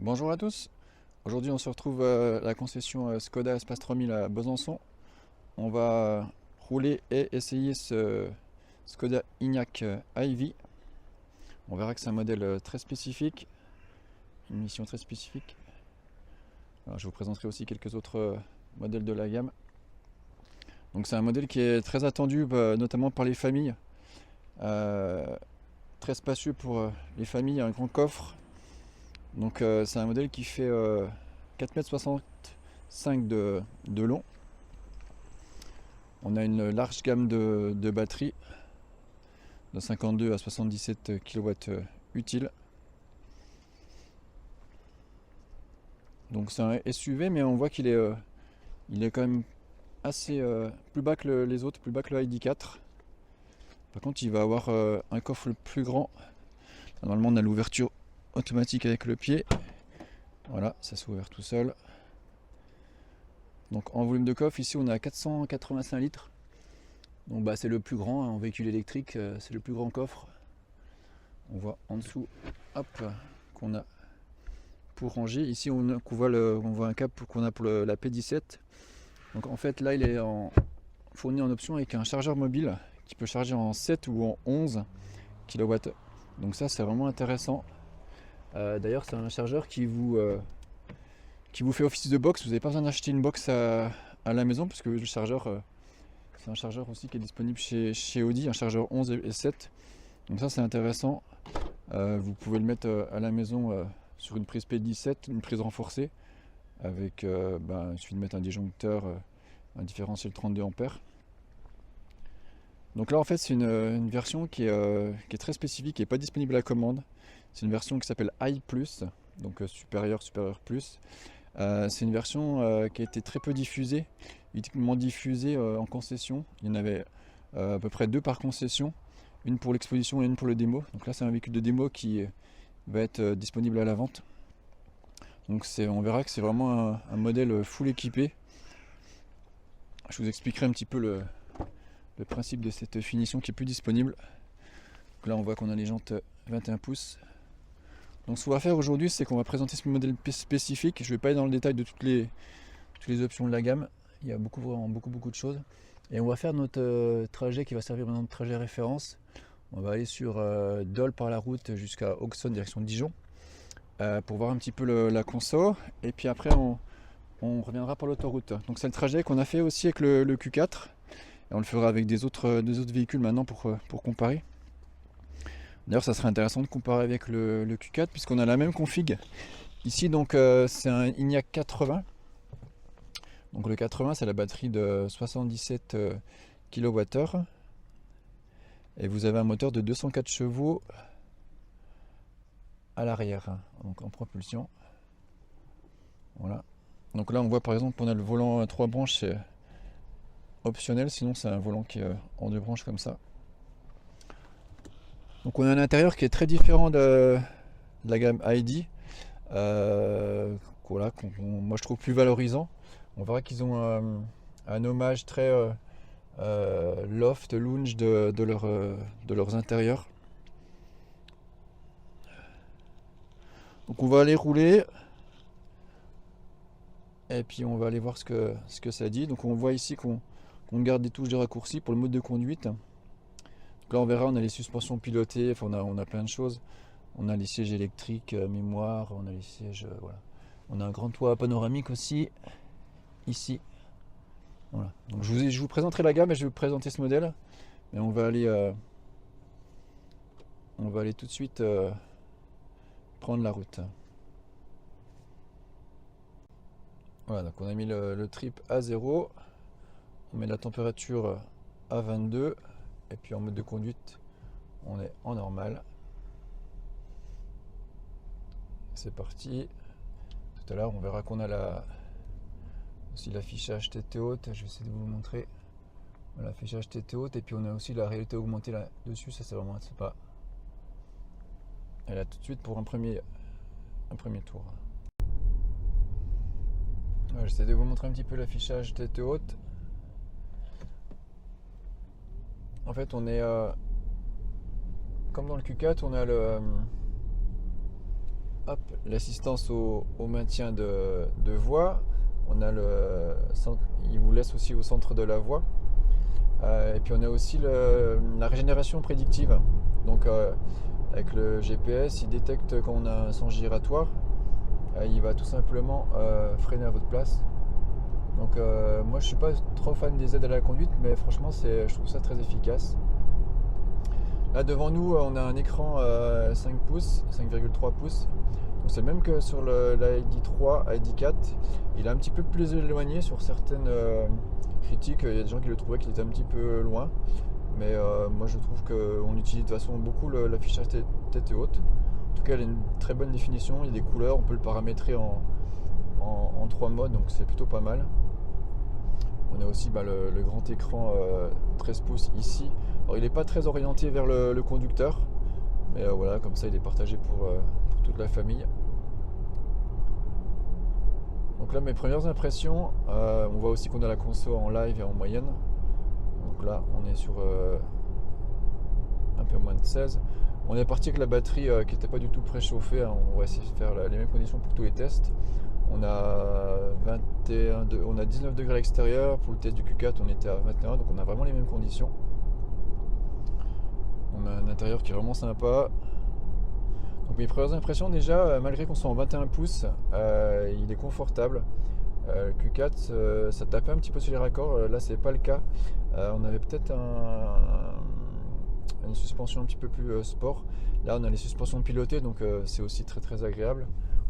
Bonjour à tous, aujourd'hui on se retrouve à la concession Skoda Espace 3000 à Besançon. On va rouler et essayer ce Skoda Enyaq iV. On verra que c'est un modèle très spécifique, une mission très spécifique. Alors, je vous présenterai aussi quelques autres modèles de la gamme. Donc c'est un modèle qui est très attendu notamment par les familles. Euh, Très spacieux pour les familles, un grand coffre. Donc c'est un modèle qui fait 4,65 m de long. On a une large gamme de batteries de 52 à 77 kW utile. Donc c'est un SUV, mais on voit il est quand même assez plus bas que les autres, plus bas que le ID4. Par contre, il va avoir un coffre plus grand. Normalement, on a l'ouverture automatique avec le pied. Voilà, ça s'ouvre tout seul. Donc en volume de coffre, ici on est à 485 litres. Donc bah, c'est le plus grand en véhicule électrique, c'est le plus grand coffre. On voit en dessous, hop, qu'on a pour ranger. Ici on voit un câble qu'on a pour la P17. Donc en fait là il est fourni en option avec un chargeur mobile qui peut charger en 7 ou en 11 kW. Donc ça c'est vraiment intéressant. D'ailleurs c'est un chargeur qui vous fait office de box. Vous n'avez pas besoin d'acheter une box à la maison parce que le chargeur c'est un chargeur aussi qui est disponible chez Audi, un chargeur 11 et 7. Donc ça c'est intéressant. Vous pouvez le mettre à la maison sur une prise P17, une prise renforcée. Avec, il suffit de mettre un disjoncteur, un différentiel 32 ampères. Donc là en fait c'est une version qui est très spécifique, qui n'est pas disponible à la commande. C'est une version qui s'appelle i+, donc supérieur plus. C'est une version qui a été très peu diffusée, uniquement diffusée en concession. Il y en avait à peu près deux par concession, une pour l'exposition et une pour le démo. Donc là c'est un véhicule de démo qui va être disponible à la vente. Donc on verra que c'est vraiment un modèle full équipé. Je vous expliquerai un petit peu le principe de cette finition qui est plus disponible. Donc là on voit qu'on a les jantes 21 pouces. Donc ce qu'on va faire aujourd'hui, c'est qu'on va présenter ce modèle spécifique. Je ne vais pas aller dans le détail de toutes les options de la gamme. Il y a vraiment beaucoup de choses. Et on va faire notre trajet qui va servir maintenant de trajet référence. On va aller sur Dole par la route jusqu'à Auxonne, direction Dijon, pour voir un petit peu la conso. Et puis après, on reviendra par l'autoroute. Donc c'est le trajet qu'on a fait aussi avec le Q4. Et on le fera avec des autres véhicules maintenant pour comparer. D'ailleurs, ça serait intéressant de comparer avec le Q4 puisqu'on a la même config. Ici, donc, c'est un Enyaq 80. Donc le 80, c'est la batterie de 77 kWh. Et vous avez un moteur de 204 chevaux à l'arrière, donc en propulsion. Voilà. Donc là, on voit par exemple qu'on a le volant à 3 branches, c'est optionnel, sinon c'est un volant qui est en 2 branches comme ça. Donc on a un intérieur qui est très différent de la gamme ID, voilà, moi je trouve plus valorisant. On verra qu'ils ont un hommage très loft, lounge de leurs intérieurs. Donc on va aller rouler et puis on va aller voir ce que ça dit. Donc on voit ici qu'on garde des touches de raccourci pour le mode de conduite. Donc là on verra, on a les suspensions pilotées, enfin on a plein de choses. On a les sièges électriques, mémoire, on a les sièges, voilà. On a un grand toit panoramique aussi, ici. Voilà. Donc je vous présenterai la gamme et je vais vous présenter ce modèle. Mais on va aller tout de suite prendre la route. Voilà, donc on a mis le trip à 0. On met la température à 22. Et puis en mode de conduite, on est en normal. C'est parti. Tout à l'heure, on verra qu'on a aussi l'affichage tête haute. Je vais essayer de vous montrer. Voilà, l'affichage tête haute. Et puis on a aussi la réalité augmentée là-dessus. Ça, c'est vraiment sympa. Et là, tout de suite pour un premier tour. Voilà, j'essaie de vous montrer un petit peu l'affichage tête haute. En fait, on est comme dans le Q4, on a hop, l'assistance au maintien de voie. On a il vous laisse aussi au centre de la voie. Et puis on a aussi la régénération prédictive. Donc avec le GPS, il détecte quand on a un sens giratoire. Il va tout simplement freiner à votre place. Donc moi je suis pas trop fan des aides à la conduite, mais franchement je trouve ça très efficace. Là devant nous on a un écran 5 pouces, 5,3 pouces. Donc c'est le même que sur la ID3, ID4. Il est un petit peu plus éloigné sur certaines critiques. Il y a des gens qui le trouvaient qu'il était un petit peu loin. Mais moi je trouve qu'on utilise de toute façon beaucoup l'affichage tête et haute. En tout cas il a une très bonne définition, il y a des couleurs, on peut le paramétrer en 3 modes, donc c'est plutôt pas mal. On a aussi le grand écran 13 pouces ici. Alors il n'est pas très orienté vers le conducteur, mais voilà, comme ça il est partagé pour toute la famille. Donc là mes premières impressions, on voit aussi qu'on a la conso en live et en moyenne. Donc là on est sur un peu moins de 16. On est parti avec la batterie qui n'était pas du tout préchauffée, hein. On va essayer de faire les mêmes conditions pour tous les tests. On a 19 degrés à l'extérieur. Pour le test du Q4 on était à 21, donc on a vraiment les mêmes conditions. On a un intérieur qui est vraiment sympa. Donc mes premières impressions déjà, malgré qu'on soit en 21 pouces, il est confortable. Q4 ça tapait un petit peu sur les raccords, là c'est pas le cas. On avait peut-être une suspension un petit peu plus sport. Là on a les suspensions pilotées, donc c'est aussi très très agréable.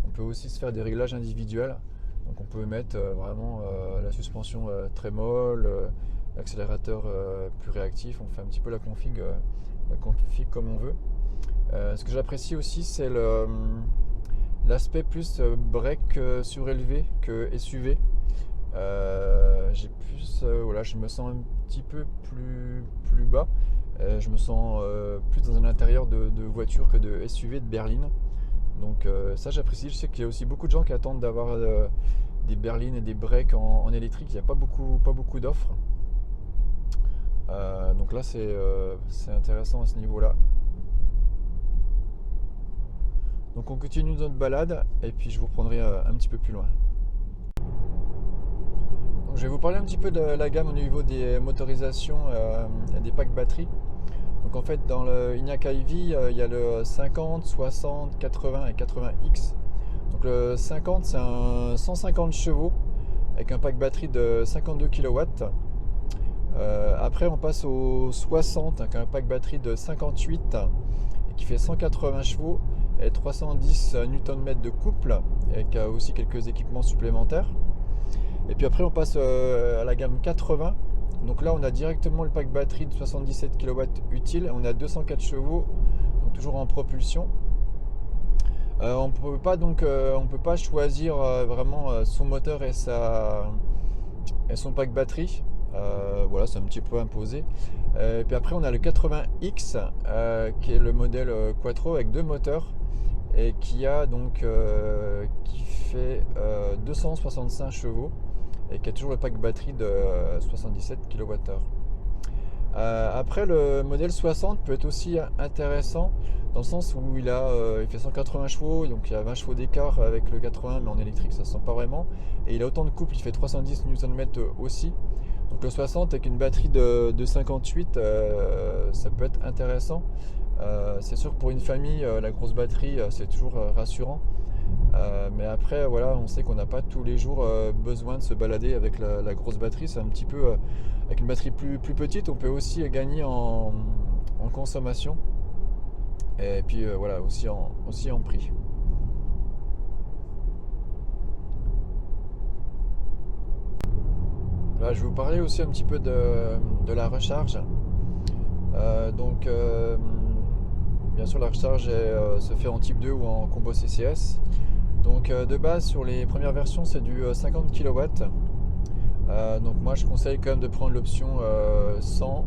On peut aussi se faire des réglages individuels. Donc on peut mettre vraiment la suspension très molle, l'accélérateur plus réactif. On fait un petit peu la config comme on veut. Ce que j'apprécie aussi, c'est l'aspect plus break surélevé que SUV. Voilà, je me sens un petit peu plus bas. Je me sens plus dans un intérieur de voiture que de SUV de berline. Donc ça j'apprécie. Je sais qu'il y a aussi beaucoup de gens qui attendent d'avoir des berlines et des breaks en électrique. Il n'y a pas beaucoup d'offres. Donc là c'est intéressant à ce niveau-là. Donc on continue notre balade et puis je vous reprendrai un petit peu plus loin. Donc je vais vous parler un petit peu de la gamme au niveau des motorisations et des packs batterie. Donc en fait dans le Enyaq iV il y a le 50, 60, 80 et 80X. Donc le 50 c'est un 150 chevaux avec un pack batterie de 52 kW. Après on passe au 60 avec un pack batterie de 58 et qui fait 180 chevaux et 310 Nm de couple, avec aussi quelques équipements supplémentaires. Et puis après on passe à la gamme 80. Donc là on a directement le pack batterie de 77 kW utile, on a 204 chevaux, donc toujours en propulsion. On peut pas choisir vraiment son moteur et son pack batterie. Voilà, c'est un petit peu imposé. Et puis après on a le 80X qui est le modèle Quattro avec 2 moteurs et qui fait 265 chevaux et qui a toujours le pack batterie de 77 kWh. Après le modèle 60 peut être aussi intéressant dans le sens où il fait 180 chevaux, donc il y a 20 chevaux d'écart avec le 80, mais en électrique ça se sent pas vraiment, et il a autant de couple, il fait 310 Nm aussi. Donc le 60 avec une batterie de 58, ça peut être intéressant. C'est sûr que pour une famille, la grosse batterie c'est toujours rassurant. Mais après voilà, on sait qu'on n'a pas tous les jours besoin de se balader avec la grosse batterie. C'est un petit peu avec une batterie plus petite, on peut aussi gagner en consommation. Et puis voilà, aussi en prix. Là, je vais vous parler aussi un petit peu de la recharge. Bien sûr la recharge se fait en type 2 ou en combo CCS. Donc de base sur les premières versions c'est du 50 kW. Donc moi je conseille quand même de prendre l'option 100.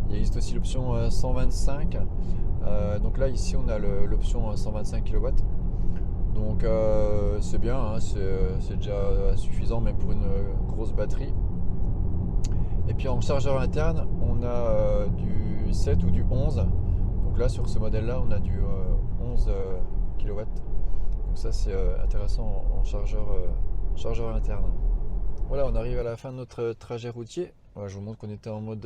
Il existe aussi l'option 125. Donc là ici on a l'option 125 kW. Donc c'est bien, hein, c'est déjà suffisant même pour une grosse batterie. Et puis en chargeur interne on a du 7 ou du 11. Donc là sur ce modèle là on a du 11 kW. Donc ça c'est intéressant en chargeur interne. Voilà, on arrive à la fin de notre trajet routier. Voilà, je vous montre qu'on était en mode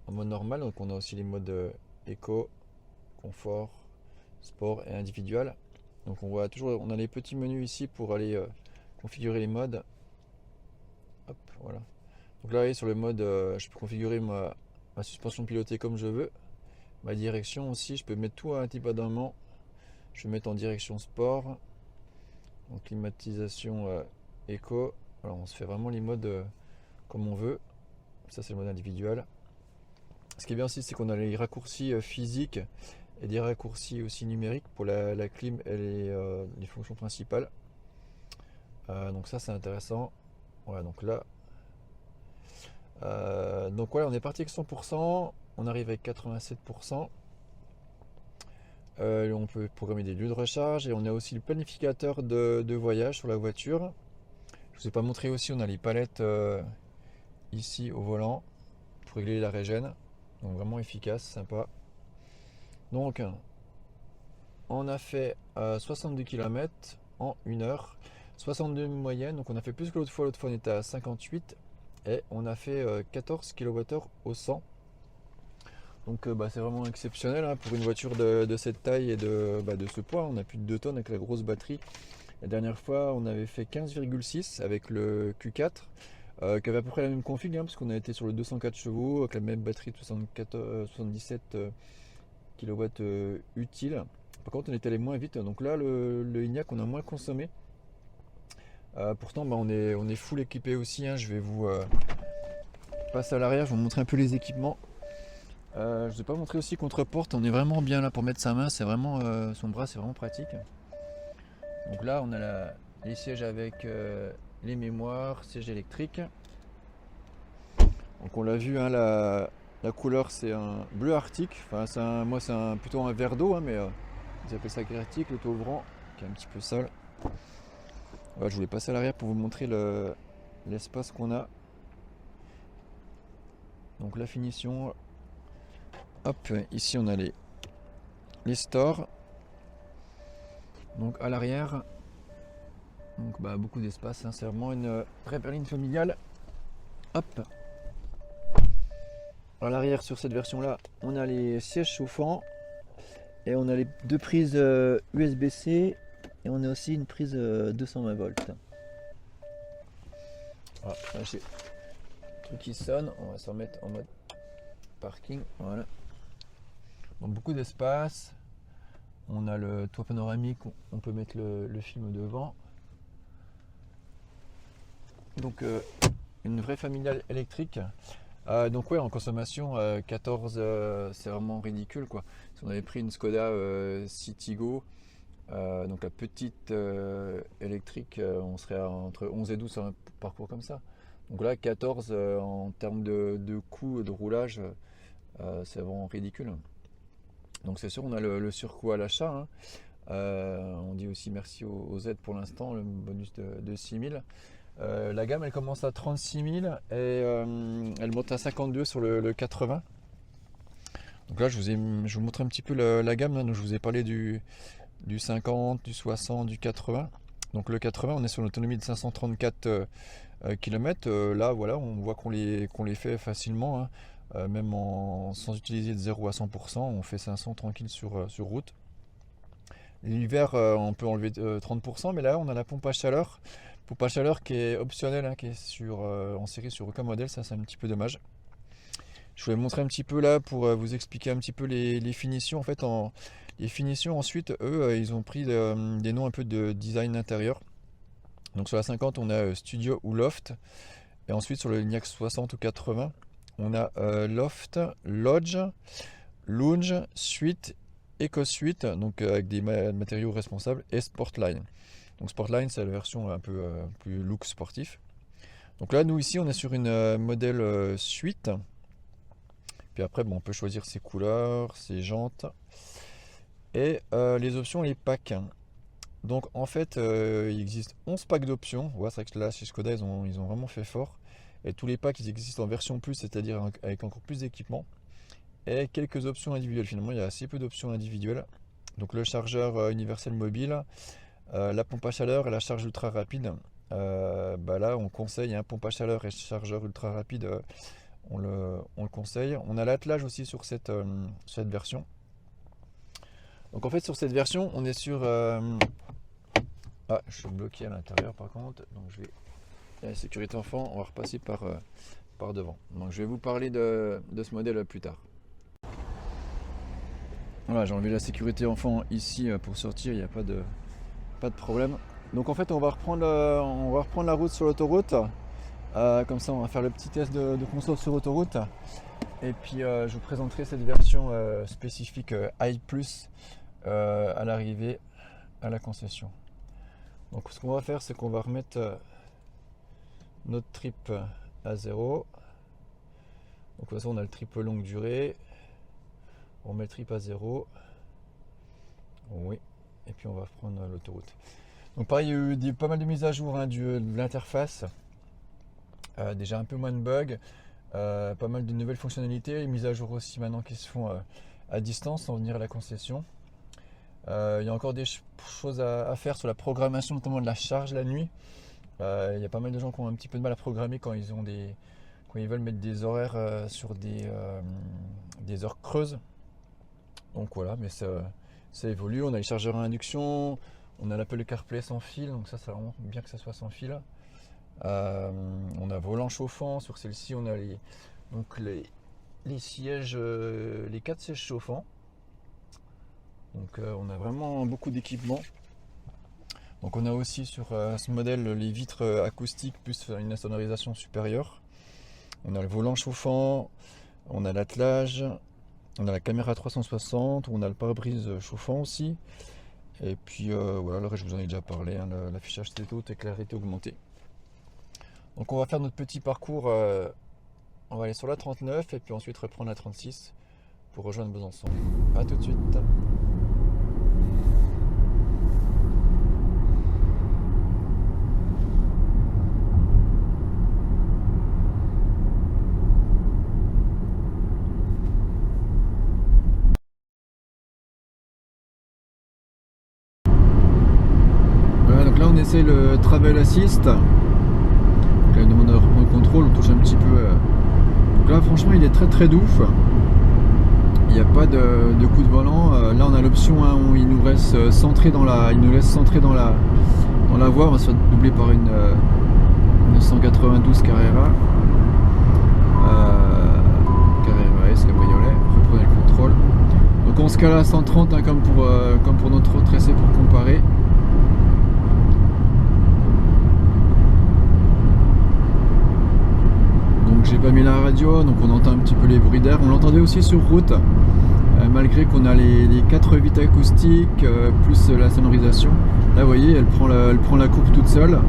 normal, donc on a aussi les modes éco, confort, sport et individuel. Donc on voit toujours, on a les petits menus ici pour aller configurer les modes. Hop, voilà. Donc là, vous voyez, sur le mode, je peux configurer ma suspension pilotée comme je veux. Ma direction aussi, je peux mettre tout indépendamment. Je vais mettre en direction sport, en climatisation éco. Alors on se fait vraiment les modes comme on veut. Ça c'est le mode individuel. Ce qui est bien aussi, c'est qu'on a les raccourcis physiques et des raccourcis aussi numériques pour la clim et les fonctions principales. Donc ça c'est intéressant. Voilà, donc là, donc voilà, on est parti avec 100%, on arrive avec 87%. On peut programmer des lieux de recharge et on a aussi le planificateur de voyage sur la voiture. Je vous ai pas montré aussi, on a les palettes ici au volant pour régler la régène. Donc vraiment efficace, sympa. Donc on a fait 62 km en 1 heure, 62 moyenne, donc on a fait plus que l'autre fois. L'autre fois on était à 58 et on a fait 14 kWh au 100. Donc c'est vraiment exceptionnel hein, pour une voiture de cette taille et de ce poids. On a plus de 2 tonnes avec la grosse batterie. La dernière fois on avait fait 15,6 avec le Q4 qui avait à peu près la même config hein, parce qu'on a été sur le 204 chevaux avec la même batterie de 77 kW utile. Par contre on est allé moins vite, donc là le Enyaq on a moins consommé. Pourtant on est full équipé aussi hein. Je vais vous passer à l'arrière, je vais vous montrer un peu les équipements. Je ne vous ai pas montré aussi contre-porte, on est vraiment bien là pour mettre sa main, c'est vraiment son bras, c'est vraiment pratique. Donc là on a les sièges avec les mémoires, sièges électriques. Donc on l'a vu hein, la couleur c'est un bleu arctique, enfin moi c'est plutôt un vert d'eau hein, mais ils appellent ça gris arctique. L'auto-ouvrant qui est un petit peu sale. Voilà, je voulais passer à l'arrière pour vous montrer l'espace qu'on a. Donc la finition. Hop, ici on a les stores. Donc à l'arrière, donc beaucoup d'espace, hein, c'est vraiment une vraie berline familiale. Hop. À l'arrière sur cette version là, on a les sièges chauffants et on a les 2 prises USB-C et on a aussi une prise 220 volts. Voilà, là j'ai le truc qui sonne, on va se remettre en mode parking, voilà. Donc beaucoup d'espace, on a le toit panoramique, on peut mettre le film devant. Donc une vraie familiale électrique. Donc ouais, en consommation 14 c'est vraiment ridicule quoi. Si on avait pris une Skoda Citigo, donc la petite électrique, on serait entre 11 et 12 sur un parcours comme ça. Donc là 14 en termes de coût de roulage, c'est vraiment ridicule. Donc c'est sûr on a le surcoût à l'achat hein. On dit aussi merci aux aides pour l'instant, le bonus de 6 000. La gamme elle commence à 36 000 et elle monte à 52 sur le 80. Donc là je vous montre un petit peu la gamme hein. Donc, je vous ai parlé du 50, du 60, du 80. Donc le 80 on est sur une autonomie de 534 km. Là voilà on voit qu'on les fait facilement hein. Même sans utiliser de 0 à 100%, on fait 500 tranquille sur route. L'hiver on peut enlever 30%, mais là on a la pompe à chaleur. Pompe à chaleur qui est optionnelle, hein, qui est en série sur aucun modèle, ça c'est un petit peu dommage. Je voulais montrer un petit peu là pour vous expliquer un petit peu les finitions. En fait, les finitions ensuite, eux, ils ont pris des noms un peu de design intérieur. Donc sur la 50, on a Studio ou Loft. Et ensuite sur le Enyaq 60 ou 80, on a Loft, Lodge, Lounge, Suite, Eco Suite, donc avec des matériaux responsables, et Sportline. Donc Sportline c'est la version un peu plus look sportif. Donc là nous ici on est sur une modèle suite. Puis après on peut choisir ses couleurs, ses jantes et les options, les packs. Donc en fait il existe 11 packs d'options. Ouais, c'est vrai que là chez Skoda ils ont vraiment fait fort. Et tous les packs ils existent en version plus, c'est-à-dire avec encore plus d'équipements. Et quelques options individuelles. Finalement il y a assez peu d'options individuelles. Donc le chargeur universel mobile, la pompe à chaleur et la charge ultra rapide. Là on conseille un pompe à chaleur et chargeur ultra rapide, on le conseille. On a l'attelage aussi sur cette version. Donc en fait sur cette version on est sur... Ah, je suis bloqué à l'intérieur par contre, donc je vais... La sécurité enfant, on va repasser par devant. Donc je vais vous parler de ce modèle plus tard. Voilà, j'ai enlevé la sécurité enfant ici pour sortir, il n'y a pas de problème. Donc en fait on va reprendre la route sur l'autoroute. Comme ça on va faire le petit test de console sur autoroute. Et puis je vous présenterai cette version spécifique i+, à l'arrivée à la concession. Donc ce qu'on va faire, c'est qu'on va remettre notre trip à 0. Donc de toute façon on a le trip longue durée. On met le trip à 0. Oui. Et puis on va reprendre l'autoroute. Donc pareil, il y a eu pas mal de mises à jour de l'interface. Déjà un peu moins de bugs. Pas mal de nouvelles fonctionnalités. Mises à jour aussi maintenant qui se font à distance sans venir à la concession. Il y a encore des choses à faire sur la programmation, notamment de la charge la nuit. Il y a pas mal de gens qui ont un petit peu de mal à programmer quand ils veulent mettre des horaires sur des heures creuses. Donc voilà, mais ça évolue. On a les chargeurs à induction, on a l'Apple CarPlay sans fil, donc ça c'est vraiment bien que ça soit sans fil. On a volant chauffant, sur celle-ci on a les sièges, les 4 sièges chauffants. Donc on a vraiment beaucoup d'équipements. Donc on a aussi sur ce modèle les vitres acoustiques plus une sonorisation supérieure. On a le volant chauffant, on a l'attelage, on a la caméra 360, on a le pare-brise chauffant aussi. Et puis voilà, le reste je vous en ai déjà parlé, l'affichage tête haute et clarté augmentée. Donc on va faire notre petit parcours, on va aller sur la 39 et puis ensuite reprendre la 36 pour rejoindre Besançon. A tout de suite. On essaie le Travel Assist. Donc là, il demande de reprendre le contrôle, on touche un petit peu. Donc là, franchement, il est très doux. Il n'y a pas de coup de volant. Là, on a l'option où il nous laisse centrer dans la voie. On va se faire doubler par une 192 Carrera. Carrera S, cabriolet. Reprenez le contrôle. Donc on se cale à 130 comme pour notre autre essai pour comparer. J'ai pas mis la radio, donc on entend un petit peu les bruits d'air. On l'entendait aussi sur route, malgré qu'on a les 4 vitres acoustiques plus la sonorisation. Là, vous voyez, elle prend la courbe toute seule.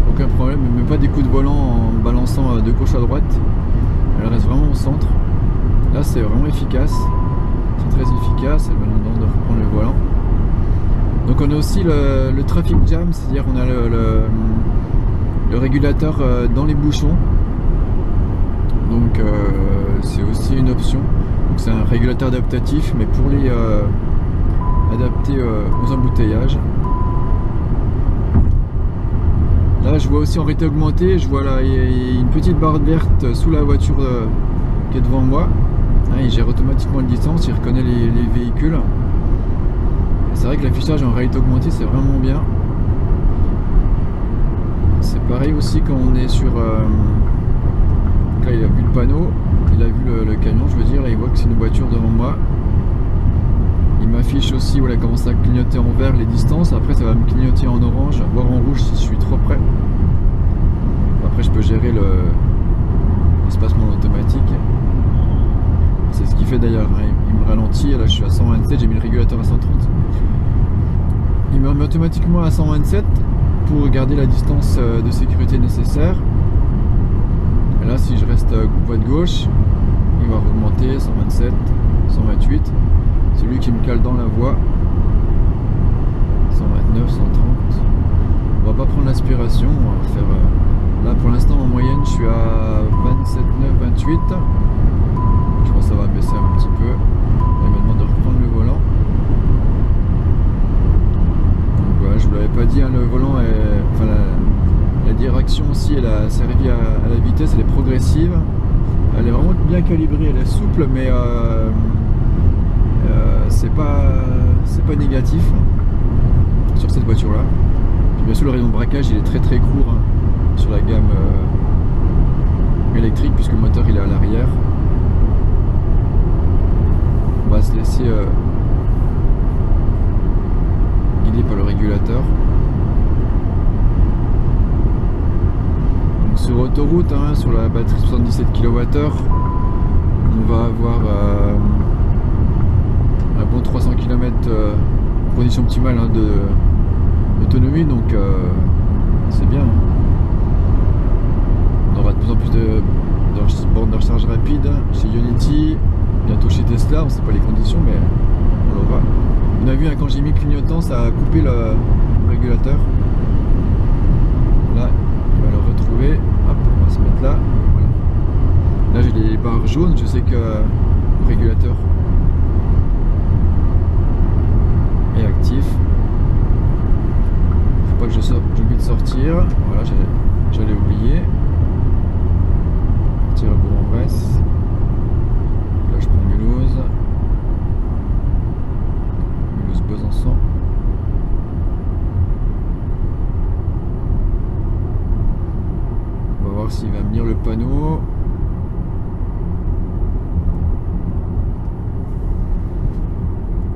Aucun problème, elle ne met pas des coups de volant en balançant de gauche à droite. Elle reste vraiment au centre. Là, c'est vraiment efficace. C'est très efficace. Elle va nous de reprendre le volant. Donc, on a aussi le traffic jam, c'est-à-dire on a le régulateur dans les bouchons. Donc c'est aussi une option. C'est un régulateur adaptatif, mais pour les adapter aux embouteillages. Là je vois aussi en réalité augmentée, je vois là il y a une petite barre verte sous la voiture qui est devant moi. Il gère automatiquement la distance, il reconnaît les véhicules. C'est vrai que l'affichage en réalité augmentée c'est vraiment bien. C'est pareil aussi quand on est sur... là il a vu le panneau, il a vu le camion je veux dire, et il voit que c'est une voiture devant moi. Il m'affiche aussi, voilà, comment ça clignoter en vert les distances, après ça va me clignoter en orange, voire en rouge si je suis trop près. Après je peux gérer l'espacement automatique. C'est ce qu'il fait d'ailleurs, il me ralentit, là je suis à 127, j'ai mis le régulateur à 130. Il me remet automatiquement à 127 pour garder la distance de sécurité nécessaire. Et là si je reste voie de gauche, il va augmenter 127, 128. C'est lui qui me cale dans la voie. 129, 130. On va pas prendre l'aspiration, on va faire... là pour l'instant en moyenne je suis à 27, 9, 28. Je pense que ça va baisser un petit peu. Il me demande de reprendre le volant. vous l'avais pas dit, hein, le volant est, enfin la direction aussi, elle a servi à la vitesse, elle est progressive. Elle est vraiment bien calibrée, elle est souple, mais c'est pas négatif sur cette voiture là. Puis bien sûr le rayon de braquage il est très très court hein, sur la gamme électrique puisque le moteur il est à l'arrière. On va se laisser guider par le régulateur. Donc sur autoroute hein, sur la batterie 77 kWh on va avoir un bon 300 km en condition optimale hein, d'autonomie, donc c'est bien. On aura de plus en plus de bornes de recharge rapide chez Ionity, bientôt chez Tesla, on ne sait pas les conditions mais on l'aura. On a vu hein, quand j'ai mis le clignotant ça a coupé le régulateur. Là il va le retrouver, hop on va se mettre là, voilà. Là j'ai les barres jaunes, je sais que le régulateur est actif. Faut pas que j'oublie de sortir. Voilà, j'allais oublier. Tire à Bourg-en-Bresse. Là je prends Mulhouse. Mulhouse-Besançon. On va voir s'il va me lire le panneau.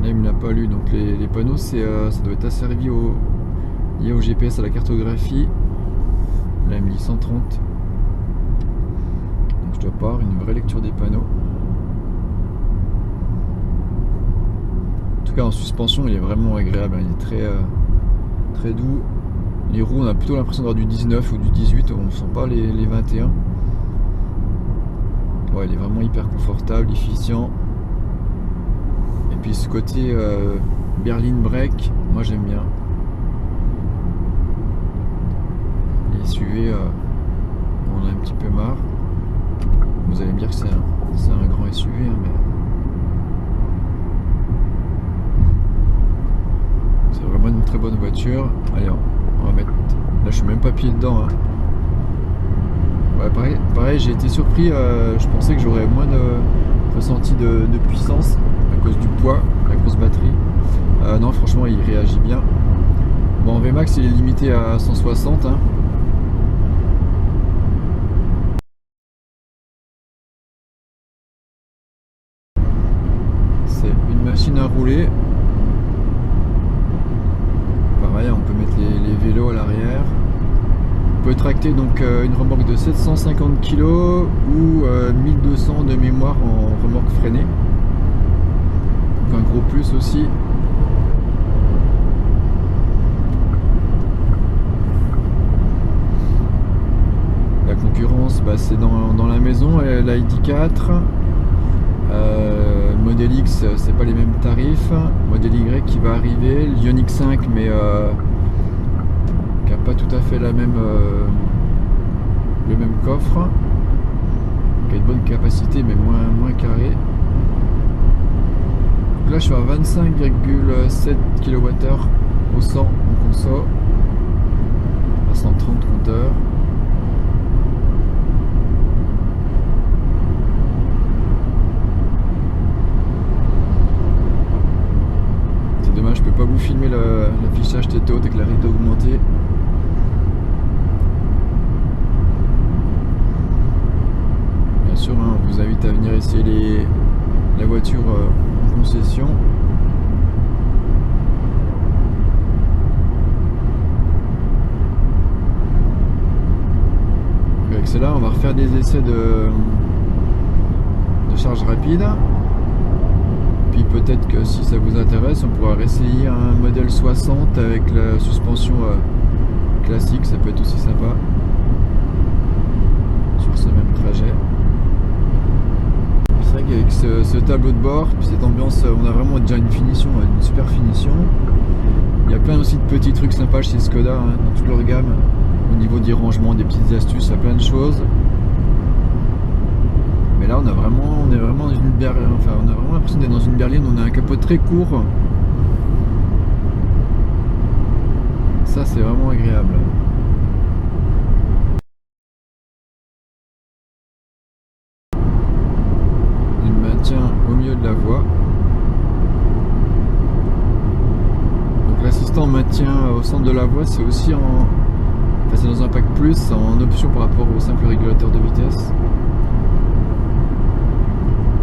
Là il me l'a pas lu, donc les panneaux ça doit être asservi lié au GPS, à la cartographie. Là il me dit 130. Donc je dois pas avoir une vraie lecture des panneaux. En tout cas en suspension il est vraiment agréable, il est très doux. Les roues on a plutôt l'impression d'avoir du 19 ou du 18, on ne sent pas les 21. Ouais, il est vraiment hyper confortable, efficient. Et puis ce côté berline break, moi j'aime bien. Les SUV, on a un petit peu marre. Vous allez me dire que c'est un grand SUV, hein, mais c'est vraiment une très bonne voiture. Allez, on va mettre. Là, je suis même pas pied dedans. Hein. Ouais, pareil, j'ai été surpris. Je pensais que j'aurais moins de ressenti de puissance à cause du poids, la grosse batterie. Non, franchement, il réagit bien. Bon, en VMAX, il est limité à 160. Hein. C'est une machine à rouler. Pareil, on peut mettre les vélos à l'arrière. On peut tracter donc une remorque de 750 kg ou 1200 de mémoire en remorque freinée. Donc un gros plus aussi. La concurrence, bah, c'est dans la maison, la ID4. Model X, c'est pas les mêmes tarifs. Model Y qui va arriver, l'Ioniq 5, mais qui n'a pas tout à fait le même coffre, qui a une bonne capacité mais moins carré. Donc là je suis à 25,7 kWh au 100 en conso, à 130 compteurs. C'est dommage, je peux pas vous filmer l'affichage tête haute avec la rythme augmentée. Bien sûr, hein, on vous invite à venir essayer la voiture en concession. Avec cela, on va refaire des essais de charge rapide. Puis peut-être que si ça vous intéresse, on pourra réessayer un modèle 60 avec la suspension classique, ça peut être aussi sympa sur ce même trajet. C'est vrai qu'avec ce tableau de bord, puis cette ambiance, on a vraiment déjà une finition, une super finition. Il y a plein aussi de petits trucs sympas chez Skoda, hein, dans toute leur gamme, au niveau des rangements, des petites astuces, il y a plein de choses. Mais là on est vraiment dans une berline, enfin on a vraiment l'impression d'être dans une berline, on a un capot très court. Ça c'est vraiment agréable. Il maintient au milieu de la voie. Donc l'assistant maintien au centre de la voie, c'est aussi c'est dans un pack plus en option par rapport au simple régulateur de vitesse.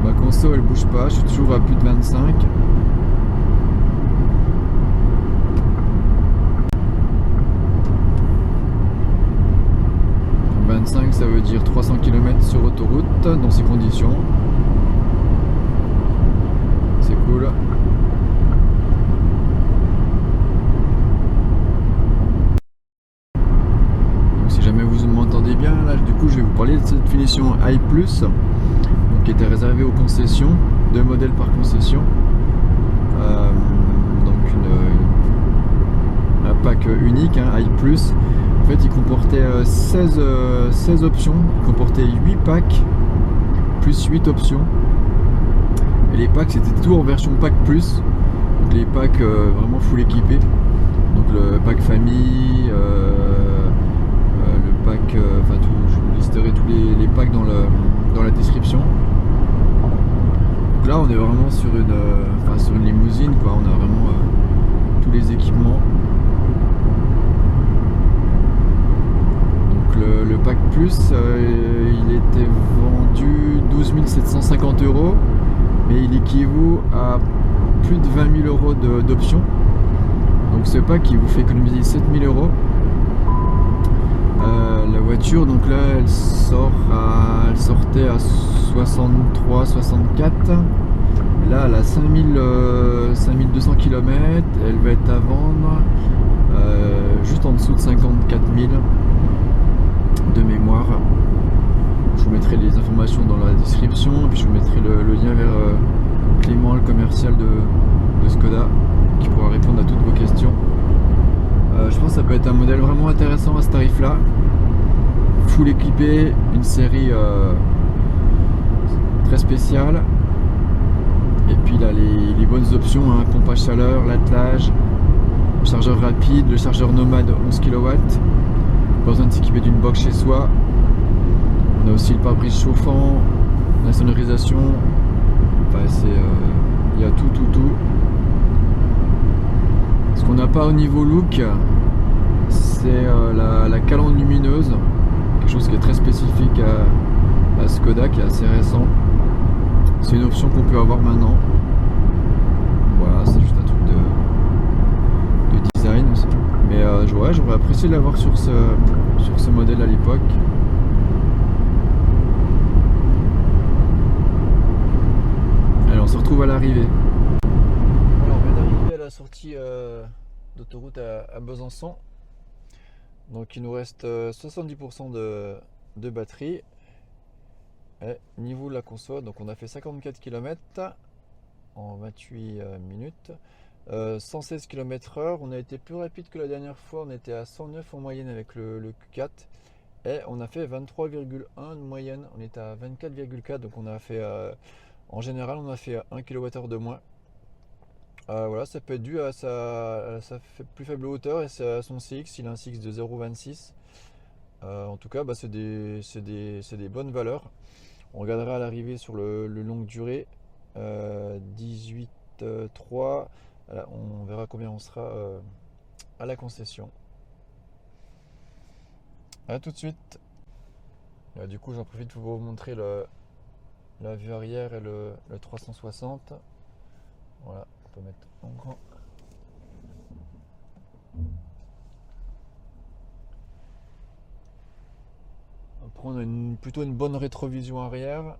Ma console elle bouge pas, je suis toujours à plus de 25. 25 ça veut dire 300 km sur autoroute dans ces conditions. C'est cool. Donc si jamais vous m'entendez bien, là du coup je vais vous parler de cette finition I+, donc, qui était réservée aux concessions, 2 modèles par concession. Donc un pack unique, hein, I+. En fait il comportait 16 options, il comportait 8 packs plus 8 options. Et les packs c'était tout en version pack plus, donc les packs vraiment full équipés. Donc le pack famille, le pack, enfin tout, je vous listerai tous les packs dans la description. Donc là on est vraiment sur une limousine quoi, on a vraiment tous les équipements. Donc le pack plus il était vendu 12 750 €, mais il équivaut à plus de 20 000 € d'options. Donc ce pack il vous fait économiser 7 000 €. La voiture donc là elle sortait à 63, 64. Et là elle a 5200 km. Elle va être à vendre juste en dessous de 54 000 de mémoire. Je vous mettrai les informations dans la description et puis je vous mettrai le lien vers Clément, le commercial de Skoda, qui pourra répondre à toutes vos questions. Je pense que ça peut être un modèle vraiment intéressant à ce tarif là, full équipé, une série très spéciale. Et puis là les bonnes options, hein, pompe à chaleur, l'attelage, chargeur rapide, le chargeur nomade 11 kW, pas besoin de s'équiper d'une box chez soi. On a aussi le pare-brise chauffant, la sonorisation, enfin il y a tout. Ce qu'on n'a pas au niveau look, c'est la calandre lumineuse, quelque chose qui est très spécifique à Skoda, qui est assez récent. C'est une option qu'on peut avoir maintenant. Voilà, c'est juste un truc de design. Mais j'aurais apprécié de l'avoir sur ce modèle à l'époque. Allez, on se retrouve à l'arrivée. Alors, on vient d'arriver à la sortie d'autoroute à Besançon. Donc il nous reste 70% de batterie. Et niveau de la console, donc on a fait 54 km en 28 minutes. 116 km/h, on a été plus rapide que la dernière fois, on était à 109 en moyenne avec le Q4 et on a fait 23,1 de moyenne, on était à 24,4, donc on a fait en général on a fait 1 kWh de moins. Voilà, ça peut être dû à sa plus faible hauteur et à son CX, il a un CX de 0,26. En tout cas c'est des bonnes valeurs. On regardera à l'arrivée sur le longue durée, 18,3. On verra combien on sera à la concession. A tout de suite. Du coup j'en profite pour vous montrer la vue arrière et le 360. Voilà, on peut mettre en grand. Après on a plutôt une bonne rétrovision arrière.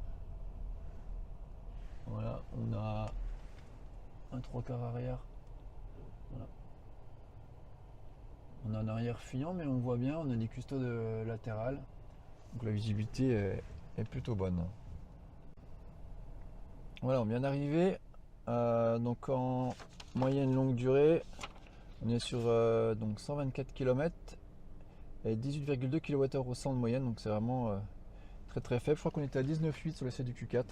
Voilà, on a un 3/4 arrière. Voilà. On a un arrière fuyant mais on voit bien, on a des custodes latérales. Donc la visibilité est plutôt bonne. Voilà, on vient d'arriver. Donc en moyenne longue durée, on est sur donc 124 km et 18,2 kWh au 100 de moyenne, donc c'est vraiment très faible. Je crois qu'on était à 19,8 sur l'essai du Q4.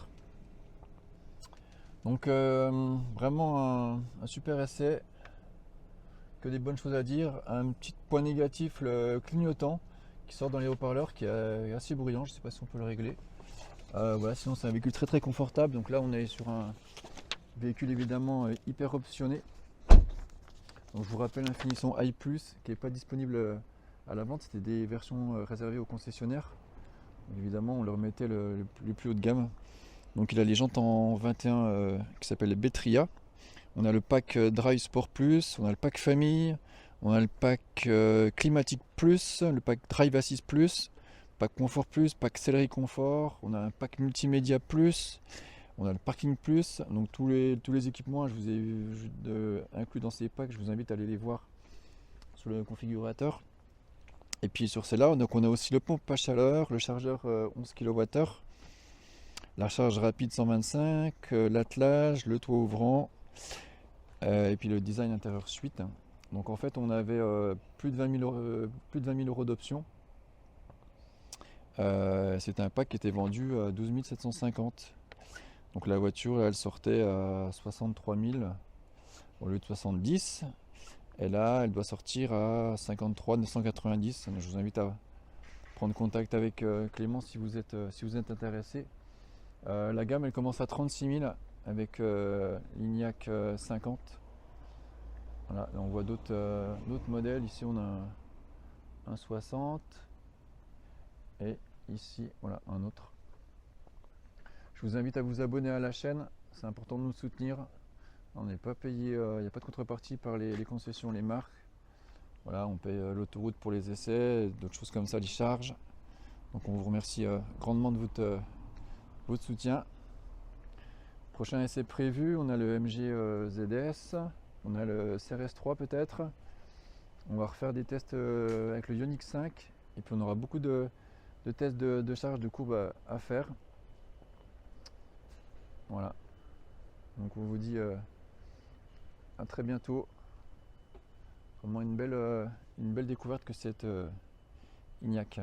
Donc vraiment un super essai. que des bonnes choses à dire. Un petit point négatif, le clignotant qui sort dans les haut-parleurs qui est assez bruyant, je ne sais pas si on peut le régler. Voilà, sinon c'est un véhicule très confortable. Donc là on est sur un véhicule évidemment hyper optionné. Donc je vous rappelle un Finisson i+, qui n'est pas disponible à la vente, c'était des versions réservées aux concessionnaires. Donc évidemment on leur mettait le plus haut de gamme. Donc il a les jantes en 21 qui s'appelle les Betria. On a le pack Drive Sport Plus, on a le pack Famille, on a le pack Climatique Plus, le pack Drive Assist Plus, pack Confort Plus, pack Céleri Confort, on a un pack Multimédia Plus, on a le Parking Plus. Donc tous les équipements, je vous ai inclus dans ces packs, je vous invite à aller les voir sur le configurateur. Et puis sur celle-là, donc on a aussi le pompe à chaleur, le chargeur 11 kWh, la charge rapide 125, l'attelage, le toit ouvrant, et puis le design intérieur suite. Donc en fait on avait plus de 20 000 euros d'options. C'était un pack qui était vendu à 12 750. Donc la voiture elle sortait à 63 000 au lieu de 70. Et là elle doit sortir à 53 990. Je vous invite à prendre contact avec Clément si vous êtes intéressé. La gamme elle commence à 36 000 avec l'Ignac 50. Voilà, là on voit d'autres modèles. Ici on a un 60 et ici voilà un autre. Je vous invite à vous abonner à la chaîne, c'est important de nous soutenir. On n'est pas payé, il n'y a pas de contrepartie par les concessions, les marques. Voilà, on paye l'autoroute pour les essais, d'autres choses comme ça, les charges. Donc on vous remercie grandement de votre soutien. Prochain essai prévu, on a le MG ZS, on a le CRS3 peut-être. On va refaire des tests avec le Ioniq 5 et puis on aura beaucoup de tests de charge de courbe à faire. Voilà. Donc on vous dit à très bientôt. Vraiment une belle découverte que cette Ignac.